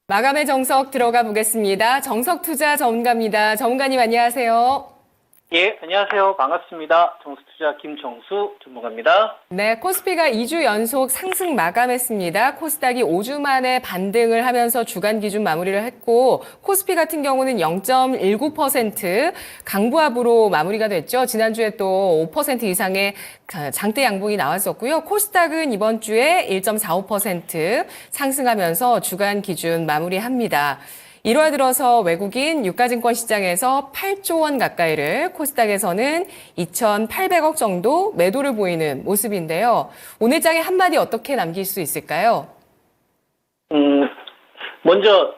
마감의 정석 들어가 보겠습니다. 정석투자 전문가입니다. 전문가님 안녕하세요. 예, 안녕하세요. 반갑습니다. 정수투자 김정수 전문가입니다. 네, 코스피가 2주 연속 상승 마감했습니다. 코스닥이 5주 만에 반등을 하면서 주간 기준 마무리를 했고 코스피 같은 경우는 0.19% 강보합으로 마무리가 됐죠. 지난주에 또 5% 이상의 장대 양봉이 나왔었고요. 코스닥은 이번 주에 1.45% 상승하면서 주간 기준 마무리합니다. 1월 들어서 외국인 유가증권 시장에서 8조 원 가까이를 코스닥에서는 2,800억 정도 매도를 보이는 모습인데요. 오늘 장에 한마디 어떻게 남길 수 있을까요? 먼저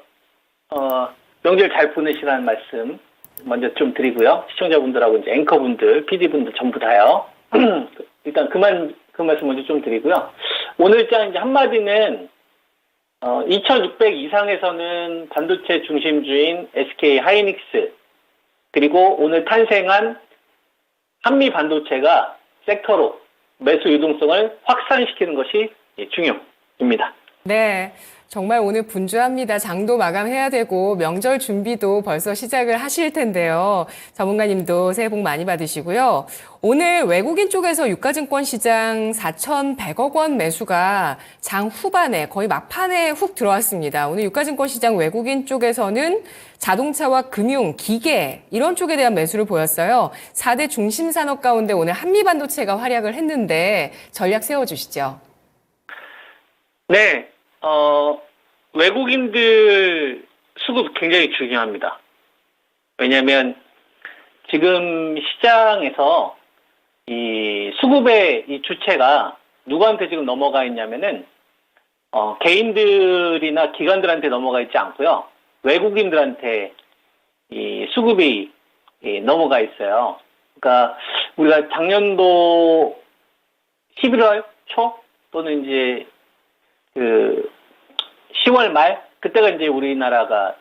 명절 잘 보내시라는 말씀 먼저 좀 드리고요. 시청자분들하고 이제 앵커분들, PD분들 전부 다요. 일단 그 말씀 먼저 좀 드리고요. 오늘 장 이제 한마디는 2,600 이상에서는 반도체 중심주인 SK 하이닉스, 그리고 오늘 탄생한 한미 반도체가 섹터로 매수 유동성을 확산시키는 것이 중요입니다. 네, 정말 오늘 분주합니다. 장도 마감해야 되고 명절 준비도 벌써 시작을 하실 텐데요. 전문가님도 새해 복 많이 받으시고요. 오늘 외국인 쪽에서 유가증권 시장 4,100억 원 매수가 장 후반에 거의 막판에 훅 들어왔습니다. 오늘 유가증권 시장 외국인 쪽에서는 자동차와 금융, 기계 이런 쪽에 대한 매수를 보였어요. 4대 중심 산업 가운데 오늘 한미반도체가 활약을 했는데 전략 세워주시죠. 네, 외국인들 수급 굉장히 중요합니다. 왜냐하면 지금 시장에서 이 수급의 이 주체가 누구한테 지금 넘어가 있냐면은 개인들이나 기관들한테 넘어가 있지 않고요. 외국인들한테 이 수급이 넘어가 있어요. 그러니까 우리가 작년도 11월 초 또는 이제 10월 말 그때가 이제 우리나라가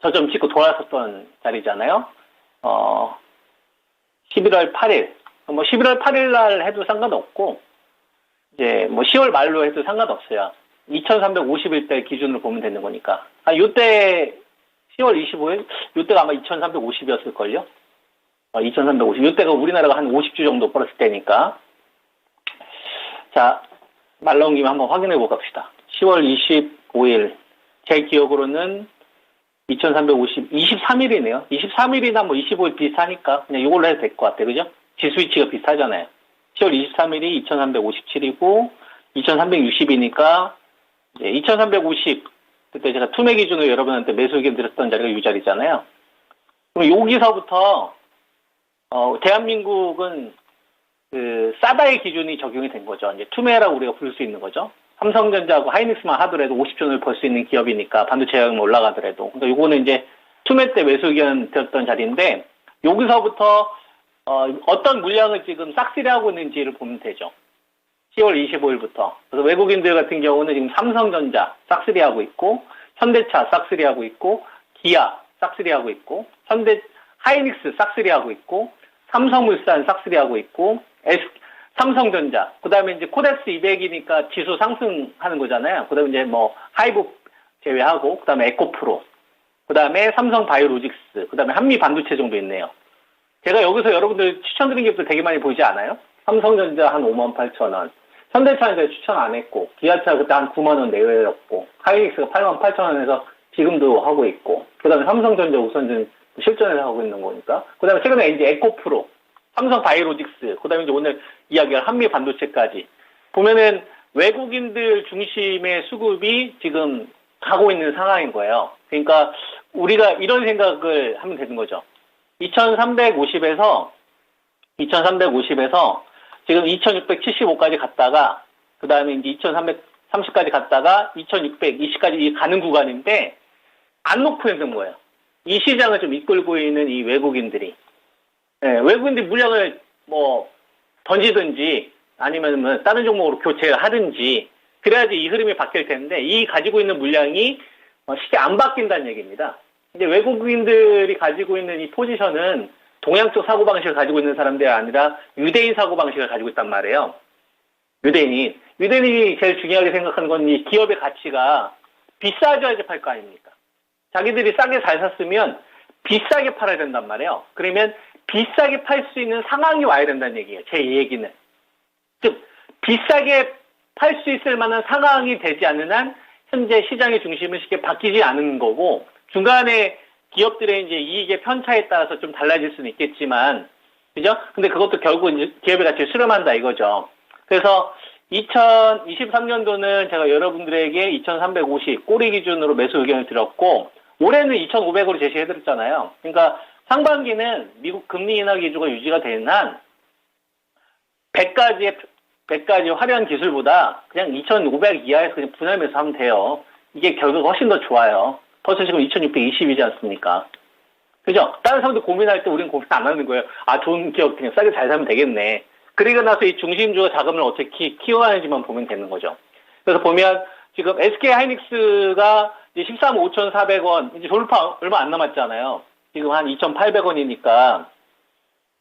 저점 찍고 돌아섰던 자리잖아요. 11월 8일 뭐 11월 8일 날 해도 상관없고 이제 뭐 10월 말로 해도 상관없어요. 2,351대 기준으로 보면 되는 거니까. 요때 10월 25일 요때가 아마 2,350이었을 걸요. 2,350 요때가 우리나라가 한 50주 정도 벌었을 때니까. 자, 말 나온 김에 한번 확인해 보고 갑시다. 10월 25일 제 기억으로는 2350 23일이네요. 23일이나 뭐 25일 비슷하니까 그냥 이걸로 해도 될 것 같아요. 그죠? 지수 위치가 비슷하잖아요. 10월 23일이 2357이고 2360이니까 이제 2350 그때 제가 투매 기준으로 여러분한테 매수 의견 드렸던 자리가 이 자리잖아요. 그럼 여기서부터 대한민국은 사다의 기준이 적용이 된 거죠. 이제 투매라고 우리가 부를 수 있는 거죠. 삼성전자하고 하이닉스만 하더라도 50조를 벌 수 있는 기업이니까 반도체 가격 올라가더라도. 그러니까 요거는 이제 투매 때 매수 의견 드렸던 자리인데 여기서부터 어떤 물량을 지금 싹쓸이 하고 있는지를 보면 되죠. 10월 25일부터. 그래서 외국인들 같은 경우는 지금 삼성전자 싹쓸이 하고 있고 현대차 싹쓸이 하고 있고 기아 싹쓸이 하고 있고 하이닉스 싹쓸이 하고 있고 삼성물산 싹쓸이 하고 있고 삼성전자, 그 다음에 이제 코덱스 200이니까 지수 상승하는 거잖아요. 그 다음에 이제 뭐 하이북 제외하고, 그 다음에 에코프로, 그 다음에 삼성 바이오로직스, 그 다음에 한미 반도체 정도 있네요. 제가 여기서 여러분들 추천드린 기업들 되게 많이 보이지 않아요? 삼성전자 한 58,000원, 현대차는 제가 추천 안 했고, 기아차 그때 한 9만원 내외였고, 하이닉스가 88,000원에서 지금도 하고 있고, 그 다음에 삼성전자 우선은 실전에서 하고 있는 거니까, 그 다음에 최근에 이제 에코프로, 삼성 바이오로직스, 그 다음에 이제 오늘 이야기할 한미 반도체까지 보면은 외국인들 중심의 수급이 지금 가고 있는 상황인 거예요. 그러니까 우리가 이런 생각을 하면 되는 거죠. 2,350에서 지금 2,675까지 갔다가 그 다음에 이제 2,330까지 갔다가 2,620까지 가는 구간인데 안 놓고 있는 거예요. 이 시장을 좀 이끌고 있는 이 외국인들이. 네, 외국인들이 물량을 뭐 던지든지 아니면 뭐 다른 종목으로 교체를 하든지 그래야지 이 흐름이 바뀔 텐데 이 가지고 있는 물량이 쉽게 안 바뀐다는 얘기입니다. 근데 외국인들이 가지고 있는 이 포지션은 동양적 사고방식을 가지고 있는 사람들이 아니라 유대인 사고방식을 가지고 있단 말이에요. 유대인이 제일 중요하게 생각하는 건 이 기업의 가치가 비싸져야지 팔 거 아닙니까? 자기들이 싸게 잘 샀으면 비싸게 팔아야 된단 말이에요. 그러면 비싸게 팔 수 있는 상황이 와야 된다는 얘기예요. 제 얘기는. 즉 비싸게 팔 수 있을 만한 상황이 되지 않는 한 현재 시장의 중심은 쉽게 바뀌지 않는 거고, 중간에 기업들의 이제 이익의 편차에 따라서 좀 달라질 수는 있겠지만, 그죠? 근데 그것도 결국 이제 기업의 가치를 수렴한다 이거죠. 그래서 2023년도는 제가 여러분들에게 2350 꼬리 기준으로 매수 의견을 드렸고, 올해는 2500으로 제시해드렸잖아요. 그러니까 상반기는 미국 금리 인하 기조가 유지가 되는 한 100가지 화려한 기술보다 그냥 2500 이하에서 그냥 분할 매수하면 돼요. 이게 결국 훨씬 더 좋아요. 벌써 지금 2620이지 않습니까? 그죠? 다른 사람들 고민할 때 우리는 고민 안 하는 거예요. 아, 좋은 기업 그냥 싸게 잘 사면 되겠네. 그리고 나서 이 중심주가 자금을 어떻게 키워하는지만 보면 되는 거죠. 그래서 보면 지금 SK 하이닉스가 이제 135,400원, 이제 돌파 얼마 안 남았잖아요. 지금 한 2,800원이니까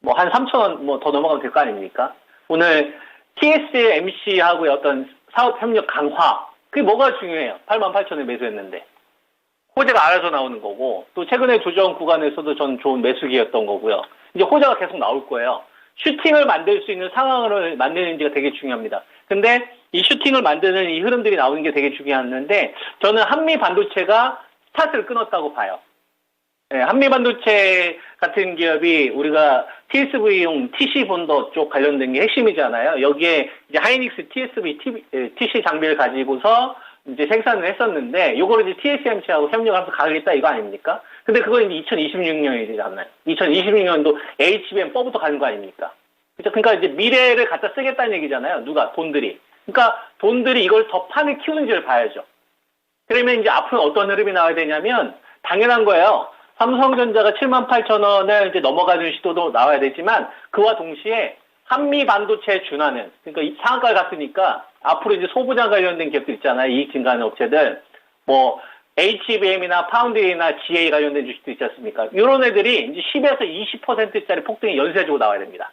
뭐 한 3,000원 뭐 더 넘어가면 될 거 아닙니까? 오늘 TSMC하고의 어떤 사업 협력 강화, 그게 뭐가 중요해요? 88,000에 매수했는데. 호재가 알아서 나오는 거고, 또 최근에 조정 구간에서도 전 좋은 매수기였던 거고요. 이제 호재가 계속 나올 거예요. 슈팅을 만들 수 있는 상황을 만드는지가 되게 중요합니다. 근데 이 슈팅을 만드는 이 흐름들이 나오는 게 되게 중요했는데, 저는 한미 반도체가 스타트를 끊었다고 봐요. 네, 한미 반도체 같은 기업이 우리가 TSV용 TC 본더 쪽 관련된 게 핵심이잖아요. 여기에 이제 하이닉스 TSV TC 장비를 가지고서 이제 생산을 했었는데, 요거를 이제 TSMC하고 협력하면서 가겠다 이거 아닙니까? 근데 그건 이제 2026년이잖아요. 2026년도 HBM 뽀부터 가는 거 아닙니까? 그죠? 그러니까 이제 미래를 갖다 쓰겠다는 얘기잖아요. 누가? 돈들이. 그러니까 돈들이 이걸 더 판을 키우는지를 봐야죠. 그러면 이제 앞으로 어떤 흐름이 나와야 되냐면, 당연한 거예요. 삼성전자가 78,000원을 이제 넘어가는 시도도 나와야 되지만, 그와 동시에 한미 반도체에 준하는, 그러니까 이 상한가를 갔으니까 앞으로 이제 소부장 관련된 기업들 있잖아요. 이익 증가하는 업체들. 뭐 HBM이나 파운드리나 GA 관련된 주식도 있지 않습니까? 이런 애들이 이제 10에서 20%짜리 폭등이 연쇄적으로 나와야 됩니다.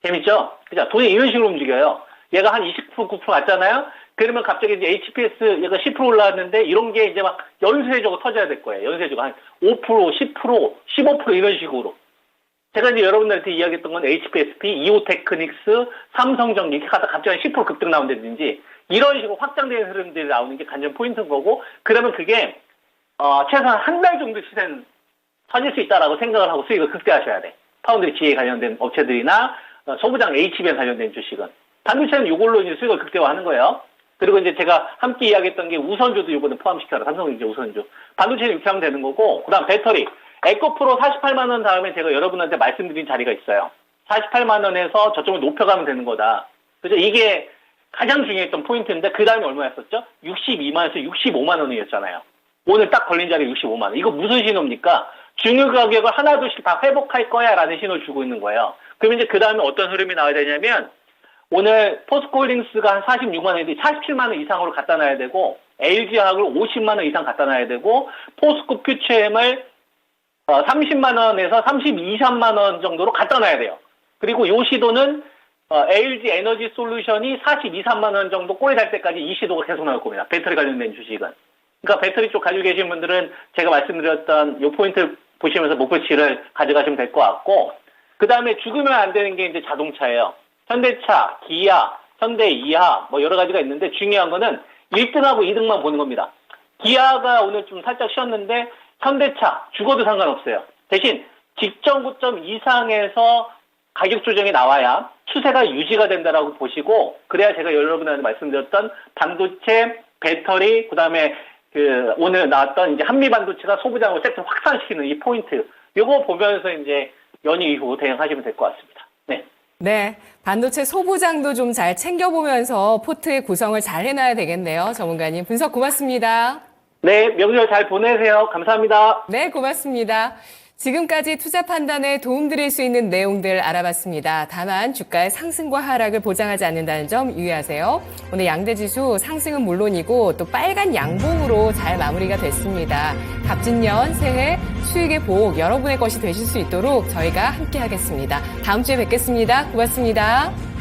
재밌죠? 그죠? 돈이 이런 식으로 움직여요. 얘가 한 29% 갔잖아요? 그러면 갑자기 이제 HPS 얘가 10% 올라왔는데, 이런 게 이제 막 연쇄적으로 터져야 될 거예요. 연쇄적으로 한 5%, 10%, 15% 이런 식으로. 제가 이제 여러분들한테 이야기했던 건 HPSP, 이오테크닉스, 삼성전기 이렇게 가다 갑자기 10% 급등 나온다든지, 이런 식으로 확장되는 흐름들이 나오는 게 관전 포인트인 거고, 그러면 그게 최소한 한 달 정도 시세는 터질 수 있다라고 생각을 하고 수익을 극대화하셔야 돼. 파운드리 GA 관련된 업체들이나 소부장 HBM 관련된 주식은. 반도체는 이걸로 이제 수익을 극대화하는 거예요. 그리고 이제 제가 함께 이야기했던 게 우선주도 이번에 포함시켜라. 삼성전자 우선주. 반도체는 이렇게 하면 되는 거고, 그 다음 배터리. 에코프로 48만 원 다음에 제가 여러분한테 말씀드린 자리가 있어요. 48만 원에서 저쪽을 높여가면 되는 거다. 그죠? 이게 가장 중요했던 포인트인데, 그 다음에 얼마였었죠? 62만 원에서 65만 원이었잖아요. 오늘 딱 걸린 자리 65만 원. 이거 무슨 신호입니까? 중요 가격을 하나둘씩 다 회복할 거야 라는 신호를 주고 있는 거예요. 그러면 이제 그 다음에 어떤 흐름이 나와야 되냐면, 오늘 포스코홀딩스가 한 46만 원인데 47만 원 이상으로 갖다 놔야 되고, LG화학을 50만 원 이상 갖다 놔야 되고, 포스코 퓨처엠을 30만 원에서 33만 원 정도로 갖다 놔야 돼요. 그리고 요 시도는 LG 에너지 솔루션이 42~43만 원 정도 꼬리 달 때까지 이 시도가 계속 나올 겁니다. 배터리 관련된 주식은. 그러니까 배터리 쪽 가지고 계신 분들은 제가 말씀드렸던 요 포인트 보시면서 목표치를 가져가시면 될 것 같고, 그 다음에 죽으면 안 되는 게 이제 자동차예요. 현대차, 기아, 현대이하 뭐 여러 가지가 있는데, 중요한 거는 1등하고 2등만 보는 겁니다. 기아가 오늘 좀 살짝 쉬었는데, 현대차 죽어도 상관없어요. 대신 직전 고점 이상에서 가격 조정이 나와야 추세가 유지가 된다라고 보시고, 그래야 제가 여러분한테 말씀드렸던 반도체, 배터리, 그다음에 오늘 나왔던 이제 한미 반도체가 소부장으로 섹터 확산시키는 이 포인트, 요거 보면서 이제 연휴 이후 대응하시면 될 것 같습니다. 네. 네, 반도체 소부장도 좀 잘 챙겨보면서 포트의 구성을 잘 해놔야 되겠네요. 전문가님 분석 고맙습니다. 네, 명절 잘 보내세요. 감사합니다. 네, 고맙습니다. 지금까지 투자 판단에 도움드릴 수 있는 내용들 알아봤습니다. 다만 주가의 상승과 하락을 보장하지 않는다는 점 유의하세요. 오늘 양대지수 상승은 물론이고 또 빨간 양봉으로 잘 마무리가 됐습니다. 갑진년, 새해 수익의 복 여러분의 것이 되실 수 있도록 저희가 함께하겠습니다. 다음 주에 뵙겠습니다. 고맙습니다.